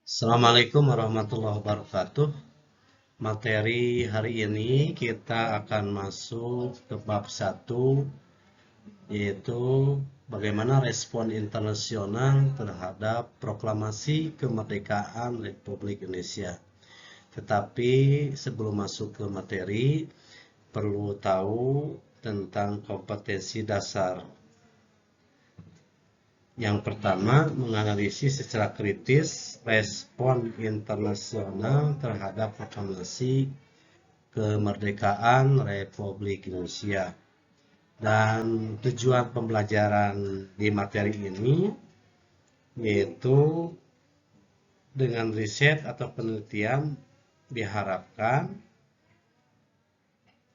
Assalamualaikum warahmatullahi wabarakatuh. Materi hari ini kita akan masuk ke bab 1, yaitu bagaimana respon internasional terhadap proklamasi kemerdekaan Republik Indonesia. Tetapi sebelum masuk ke materi, perlu tahu tentang kompetensi dasar. Yang pertama, menganalisis secara kritis respon internasional terhadap proklamasi kemerdekaan Republik Indonesia. Dan tujuan pembelajaran di materi ini yaitu dengan riset atau penelitian diharapkan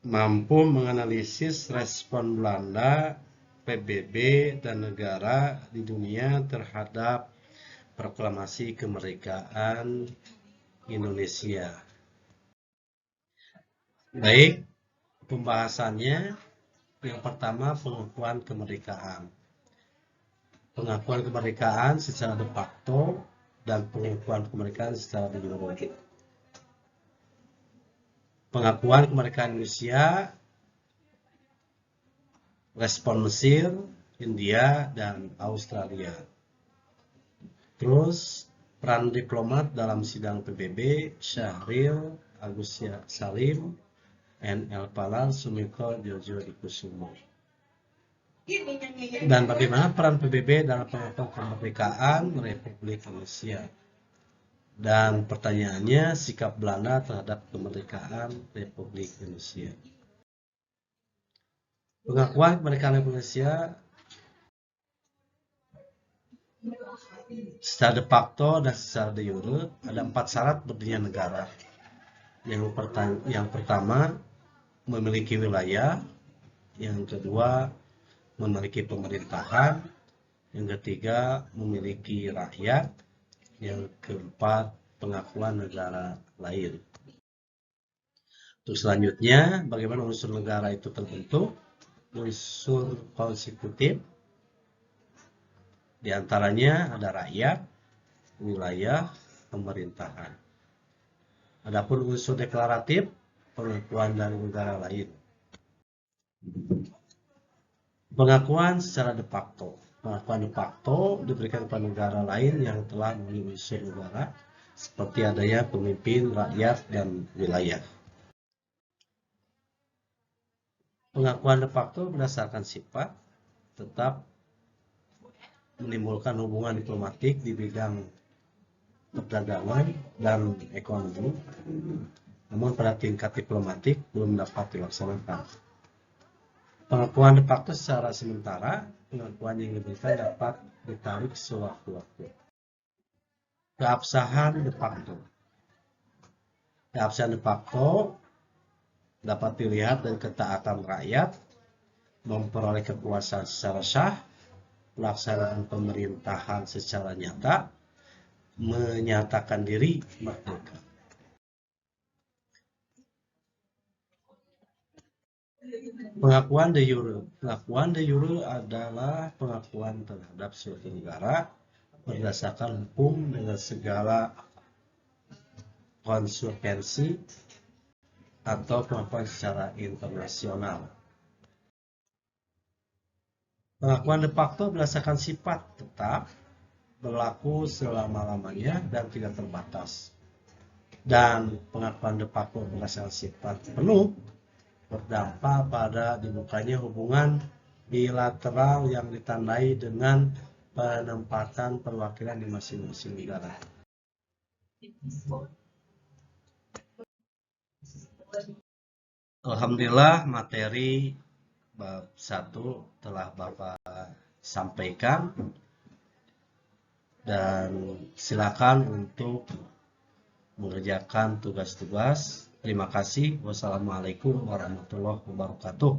mampu menganalisis respon Belanda, PBB, dan negara di dunia terhadap proklamasi kemerdekaan Indonesia. Baik, pembahasannya yang pertama pengakuan kemerdekaan. Pengakuan kemerdekaan secara de facto dan pengakuan kemerdekaan secara de jure. Pengakuan kemerdekaan Indonesia, respon Mesir, India, dan Australia. Terus peran diplomat dalam sidang PBB, Syahril, Agus Salim, N.L. Palar, Sumiko, Jojo Ikusumo. Dan bagaimana peran PBB dalam pengakuan kemerdekaan Republik Indonesia. Dan pertanyaannya, sikap Belanda terhadap kemerdekaan Republik Indonesia. Pengakuan kemerdekaan Republik Indonesia secara de facto dan secara de jure ada 4 syarat berdirinya negara. Yang pertama, memiliki wilayah. Yang kedua, memiliki pemerintahan. Yang ketiga, memiliki rakyat. Yang keempat, pengakuan negara lain. Untuk selanjutnya, bagaimana unsur negara itu terbentuk? Unsur konstitutif. Di antaranya ada rakyat, wilayah, pemerintahan. Adapun unsur deklaratif, pengakuan dari negara lain. Pengakuan secara de facto. Pengakuan de facto diberikan kepada negara lain yang telah memenuhi unsur negara, seperti adanya pemimpin, rakyat, dan wilayah. Pengakuan de facto berdasarkan sifat tetap menimbulkan hubungan diplomatik di bidang perdagangan dan ekonomi, namun pada tingkat diplomatik belum dapat dilaksanakan. Pengakuan de facto secara sementara, pengakuan yang diberikan dapat ditarik sewaktu-waktu. Keabsahan de facto. Keabsahan de facto dapat dilihat dari ketaatan rakyat, memperoleh kekuasaan secara sah, pelaksanaan pemerintahan secara nyata, menyatakan diri merdeka. Pengakuan de jure. Pengakuan de jure adalah pengakuan terhadap suatu negara berdasarkan hukum dengan segala konsekuensi atau pengakuan secara internasional. Pengakuan de facto berdasarkan sifat tetap, berlaku selama-lamanya dan tidak terbatas. Dan pengakuan de facto berdasarkan sifat penuh berdampak pada dibukanya hubungan bilateral yang ditandai dengan penempatan perwakilan di masing-masing negara. Alhamdulillah, materi bab 1 telah Bapak sampaikan, dan silakan untuk mengerjakan tugas-tugas. Terima kasih. Wassalamualaikum warahmatullahi wabarakatuh.